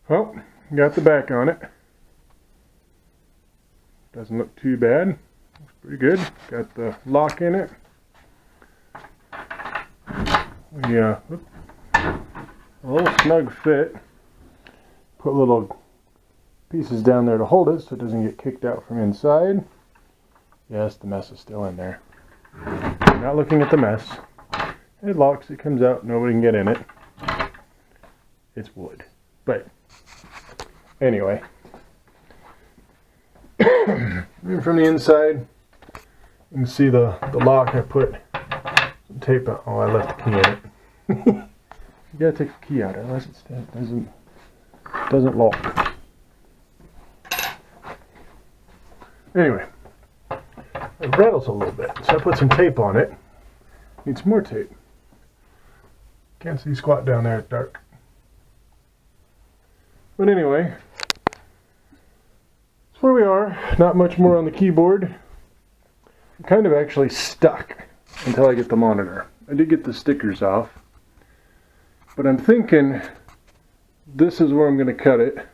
Well, got the back on it. Doesn't look too bad. Looks pretty good. Got the lock in it. Yeah, a little snug fit. Put little pieces down there to hold it so it doesn't get kicked out from inside. Yes, the mess is still in there. Not looking at the mess. It locks, it comes out, nobody can get in it. It's wood. But anyway. From the inside, you can see the lock. I put some tape on. Oh, I left the key in it. You gotta take the key out, otherwise it doesn't lock. Anyway, it rattles a little bit, so I put some tape on it. Need some more tape. Can't see squat down there, it's dark. But anyway, that's where we are. Not much more on the keyboard. I'm kind of actually stuck until I get the monitor. I did get the stickers off, but I'm thinking this is where I'm going to cut it.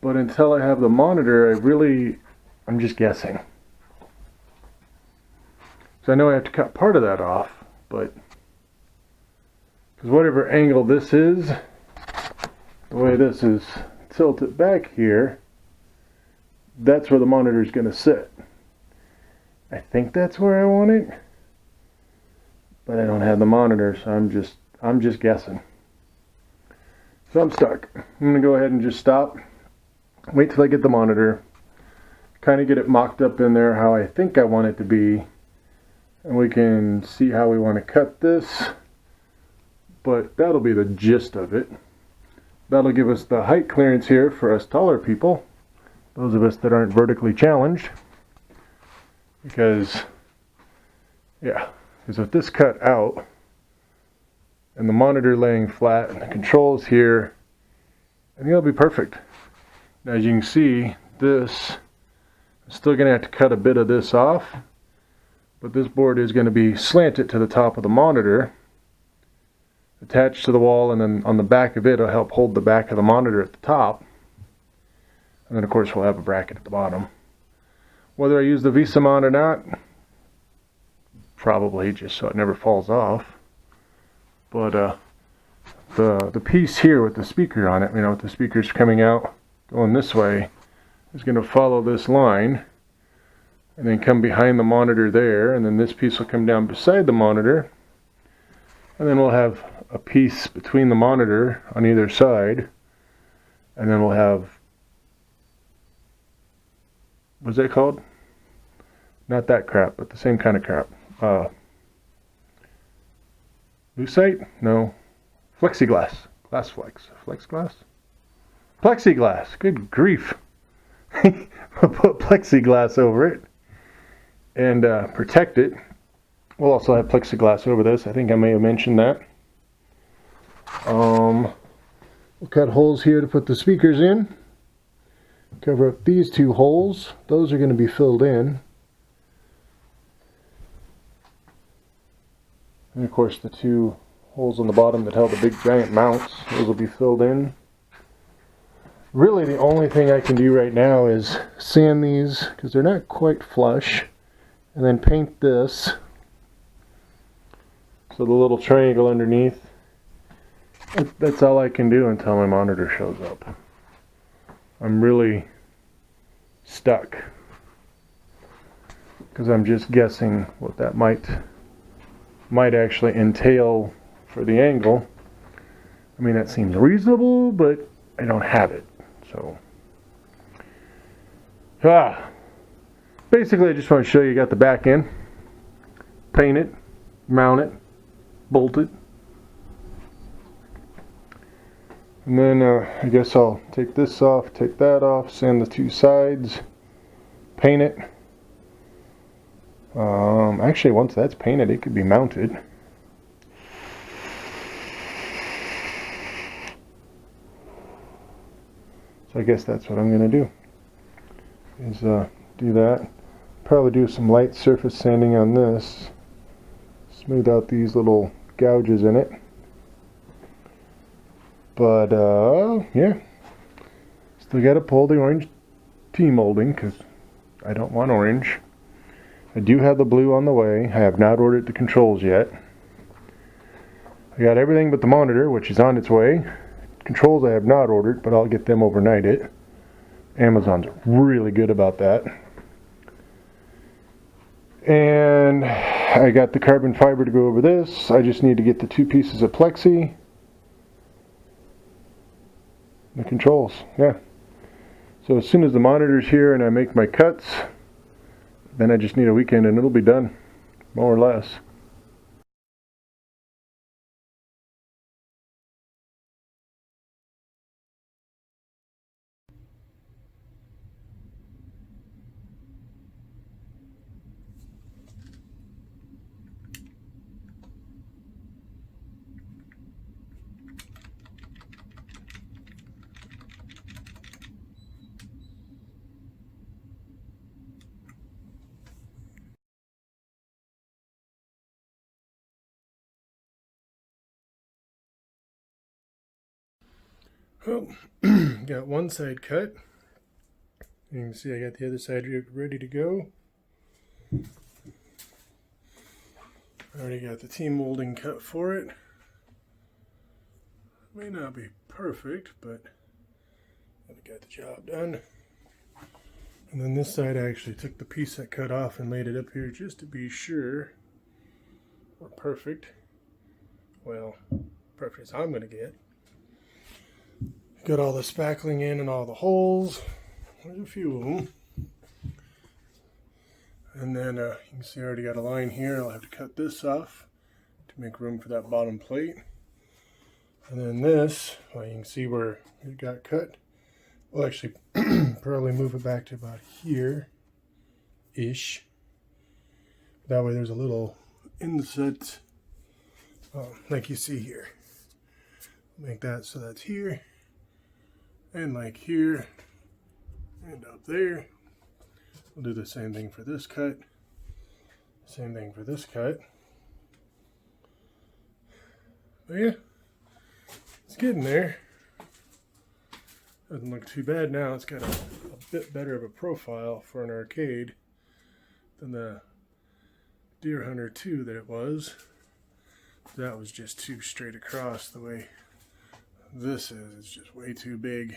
But until I have the monitor, I'm just guessing. So I know I have to cut part of that off, but because whatever angle this is, the way this is tilted back here, that's where the monitor is going to sit. I think that's where I want it, but I don't have the monitor, so I'm just guessing. So I'm stuck. I'm going to go ahead and just stop. Wait till I get the monitor. Kind of get it mocked up in there how I think I want it to be. And we can see how we want to cut this. But that'll be the gist of it. That'll give us the height clearance here for us taller people. Those of us that aren't vertically challenged. Because with this cut out, and the monitor laying flat, and the controls here, I think it'll be perfect. Now, as you can see, this, I'm still going to have to cut a bit of this off, but this board is going to be slanted to the top of the monitor, attached to the wall, and then on the back of it, it'll help hold the back of the monitor at the top. And then, of course, we'll have a bracket at the bottom. Whether I use the Visa mount or not, probably, just so it never falls off. But the piece here with the speaker on it, with the speakers coming out, going this way, is going to follow this line and then come behind the monitor there, and then this piece will come down beside the monitor, and then we'll have a piece between the monitor on either side, and then we'll have, what's that called? Not that crap, but the same kind of crap. Lucite? No. Plexiglass. Glass flex. Flexglass? Plexiglass. Good grief. We'll put plexiglass over it and protect it. We'll also have plexiglass over this. I think I may have mentioned that. We'll cut holes here to put the speakers in. Cover up these two holes. Those are going to be filled in. And of course the two holes on the bottom that held the big giant mounts, those will be filled in. Really the only thing I can do right now is sand these, because they're not quite flush, and then paint this. So the little triangle underneath, that's all I can do until my monitor shows up. I'm really stuck, because I'm just guessing what that might actually entail for the angle. I mean, that seems reasonable, but I don't have it. So, basically I just want to show you got the back end, paint it, mount it, bolt it, and then I guess I'll take this off, take that off, sand the two sides, paint it. Actually, once that's painted, it could be mounted. So I guess that's what I'm going to do, is do that. Probably do some light surface sanding on this, smooth out these little gouges in it. But yeah, still got to pull the orange T-molding because I don't want orange. I do have the blue on the way. I have not ordered the controls yet. I got everything but the monitor, which is on its way. Controls I have not ordered, but I'll get them overnighted. Amazon's really good about that. And I got the carbon fiber to go over this. I just need to get the 2 pieces of plexi. The controls, yeah. So as soon as the monitor's here and I make my cuts, then I just need a weekend and it'll be done, more or less. Well, got one side cut. You can see I got the other side ready to go. I already got the T-molding cut for it. May not be perfect, but I got the job done. And then this side I actually took the piece I cut off and laid it up here just to be sure we're perfect. Well, perfect as I'm going to get. Got all the spackling in and all the holes. There's a few of them. And then you can see I already got a line here. I'll have to cut this off to make room for that bottom plate. And then this, well, you can see where it got cut. We'll actually probably move it back to about here-ish. That way there's a little inset, like you see here. Make that so that's here. And like here, and up there. We'll do the same thing for this cut. Same thing for this cut. But yeah, it's getting there. Doesn't look too bad now. It's got a bit better of a profile for an arcade than the Deer Hunter 2 that it was. That was just too straight across the way this is. It's just way too big.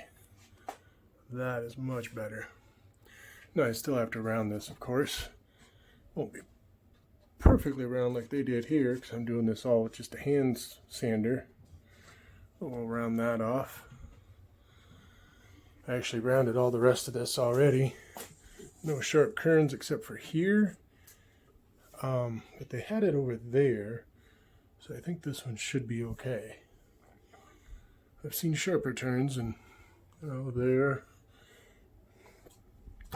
That is much better. Now I still have to round this, of course. Won't be perfectly round like they did here because I'm doing this all with just a hand sander. But we'll round that off. I actually rounded all the rest of this already. No sharp kerns except for here. But they had it over there. So I think this one should be okay. I've seen sharper turns and there.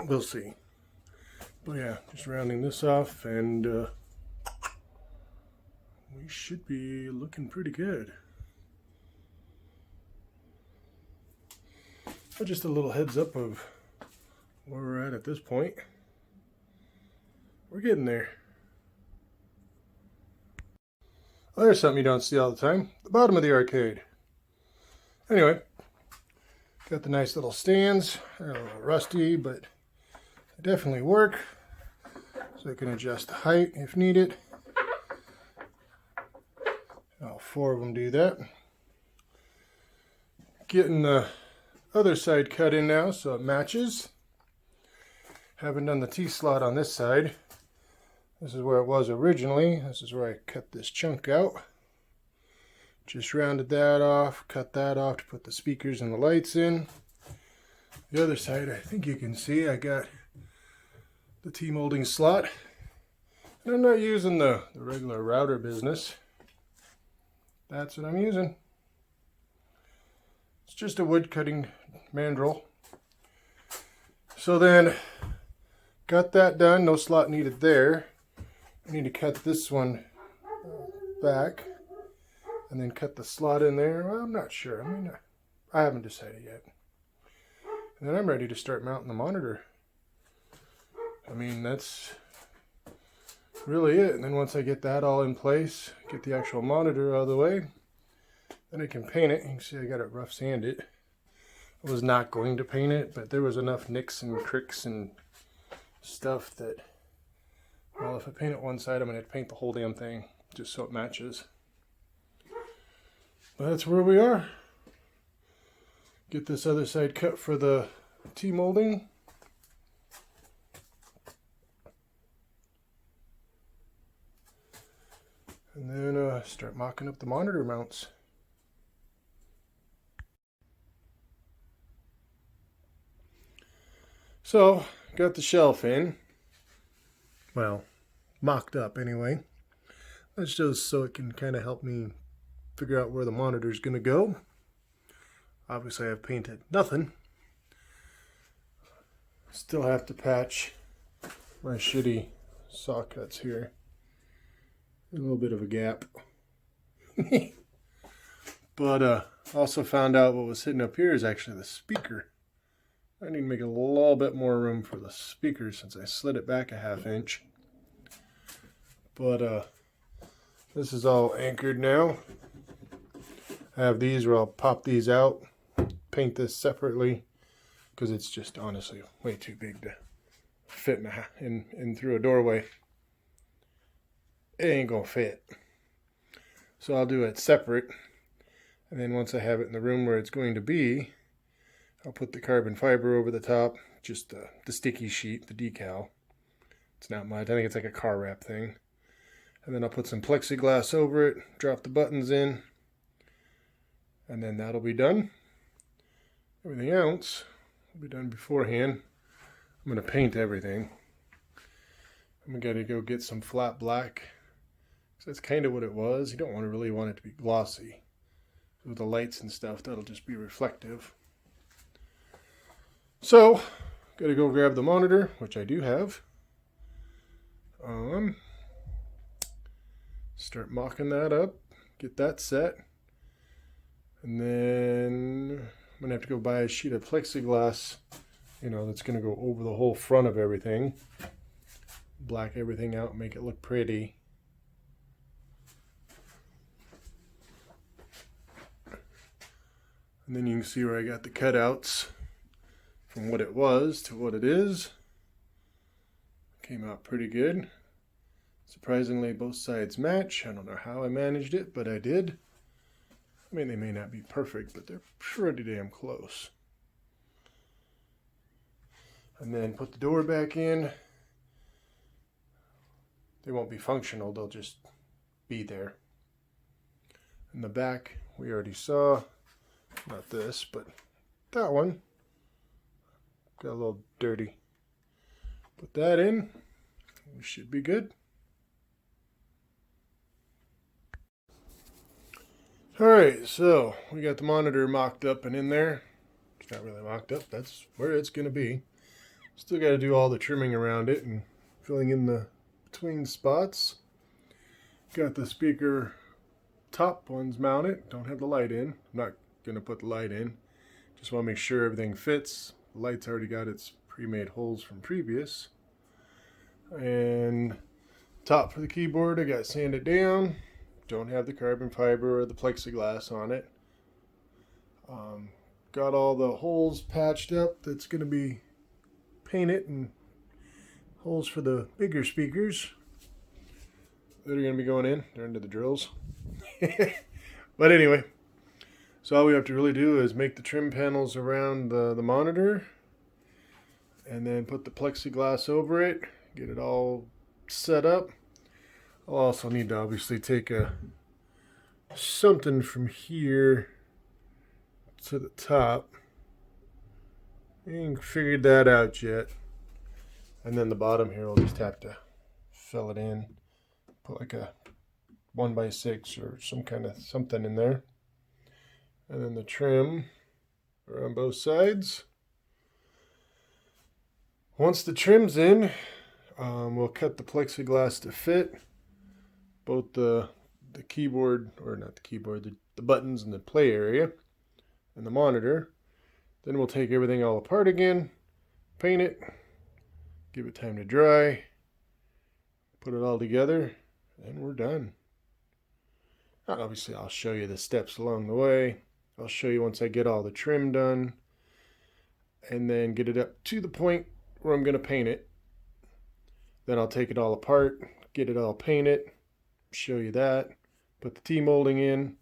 We'll see. But yeah, just rounding this off and we should be looking pretty good. But just a little heads up of where we're at this point. We're getting there. Well, there's something you don't see all the time. The bottom of the arcade. Anyway, got the nice little stands. They're a little rusty, but they definitely work. So I can adjust the height if needed. All 4 of them do that. Getting the other side cut in now so it matches. Haven't done the T-slot on this side. This is where it was originally. This is where I cut this chunk out. Just rounded that off, cut that off to put the speakers and the lights in. The other side, I think you can see, I got the T-molding slot. And I'm not using the regular router business. That's what I'm using. It's just a wood cutting mandrel. So then, got that done, no slot needed there. I need to cut this one back and then cut the slot in there. Well, I'm not sure. I haven't decided yet. And then I'm ready to start mounting the monitor. That's really it. And then once I get that all in place, get the actual monitor out of the way, Then I can paint it. You can see I got it rough sanded. I was not going to paint it, but there was enough nicks and cricks and stuff that, well, if I paint it one side, I'm going to have to paint the whole damn thing just so it matches. But that's where we are. Get this other side cut for the T-molding. And then start mocking up the monitor mounts. So, got the shelf in. Well, mocked up anyway. That's just so it can kind of help me figure out where the monitor's going to go. Obviously, I've painted nothing. Still have to patch my shitty saw cuts here. A little bit of a gap. But also found out what was sitting up here is actually the speaker. I need to make a little bit more room for the speaker since I slid it back a ½ inch. But this is all anchored now. I have these where I'll pop these out, paint this separately, because it's just honestly way too big to fit in through a doorway. It ain't gonna fit. So I'll do it separate, and then once I have it in the room where it's going to be, I'll put the carbon fiber over the top, just the sticky sheet, the decal. It's not much. I think it's like a car wrap thing. And then I'll put some plexiglass over it, drop the buttons in, and then that'll be done. Everything else will be done beforehand. I'm going to paint everything. I'm going to go get some flat black. So that's kind of what it was. You don't really want it to be glossy. With the lights and stuff, that'll just be reflective. So, gotta go grab the monitor, which I do have. Start mocking that up, get that set. And then I'm gonna have to go buy a sheet of plexiglass, that's gonna go over the whole front of everything. Black everything out, make it look pretty. And then you can see where I got the cutouts from what it was to what it is. Came out pretty good. Surprisingly, both sides match. I don't know how I managed it, but I did. I mean, they may not be perfect, but they're pretty damn close. And then put the door back in. They won't be functional, they'll just be there. In the back, we already saw, not this, but that one. Got a little dirty. Put that in. We should be good. Alright, so we got the monitor mocked up and in there. It's not really mocked up. That's where it's going to be. Still got to do all the trimming around it and filling in the between spots. Got the speaker top ones mounted. Don't have the light in. I'm not going to put the light in. Just want to make sure everything fits. The light's already got its pre-made holes from previous. And top for the keyboard, I got sanded down. Don't have the carbon fiber or the plexiglass on it. Got all the holes patched up. That's going to be painted, and holes for the bigger speakers that are going to be going in. They're into the drills. But anyway, so all we have to really do is make the trim panels around the monitor, and then put the plexiglass over it, get it all set up. I'll also need to obviously take something from here to the top. I ain't figured that out yet. And then the bottom here, we'll just have to fill it in. Put like a 1x6 or some kind of something in there. And then the trim around both sides. Once the trim's in, we'll cut the plexiglass to fit both the keyboard, or not the keyboard, the buttons and the play area and the monitor. Then we'll take everything all apart again, paint it, give it time to dry, put it all together, and we're done. Obviously, I'll show you the steps along the way. I'll show you once I get all the trim done and then get it up to the point where I'm going to paint it. Then I'll take it all apart, get it all painted, show you that, put the T-molding in,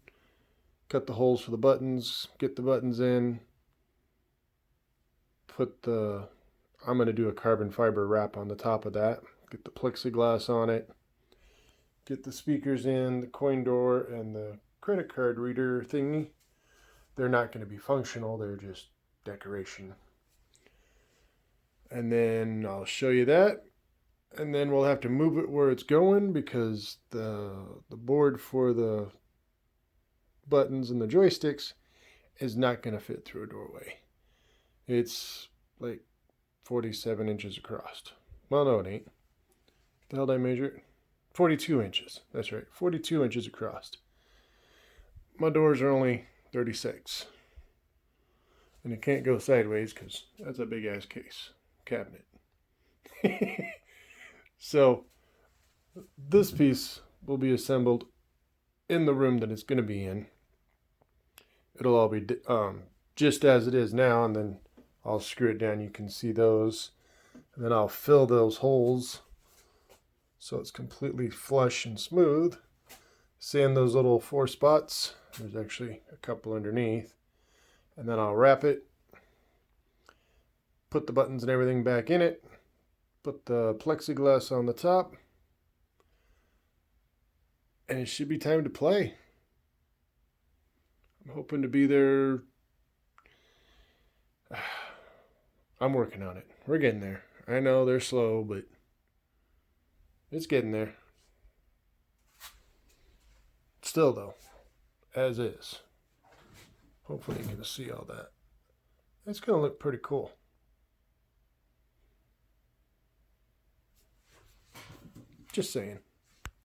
cut the holes for the buttons, get the buttons in, I'm going to do a carbon fiber wrap on the top of that, get the plexiglass on it, get the speakers in, the coin door, and the credit card reader thingy. They're not going to be functional, they're just decoration. And then I'll show you that. And then we'll have to move it where it's going because the board for the buttons and the joysticks is not going to fit through a doorway. It's like 47 inches across. Well, no, it ain't. The hell did I measure it? 42 inches. That's right, 42 inches across. My doors are only 36. And it can't go sideways because that's a big ass cabinet. So this piece will be assembled in the room that it's going to be in. It'll all be just as it is now, and then I'll screw it down. You can see those. And then I'll fill those holes so it's completely flush and smooth. Sand those little 4 spots. There's actually a couple underneath. And then I'll wrap it, put the buttons and everything back in it, put the plexiglass on the top, and it should be time to play. I'm hoping to be there. I'm working on it. We're getting there. I know they're slow, but it's getting there. Still though, as is. Hopefully you can see all that. It's going to look pretty cool. Just saying.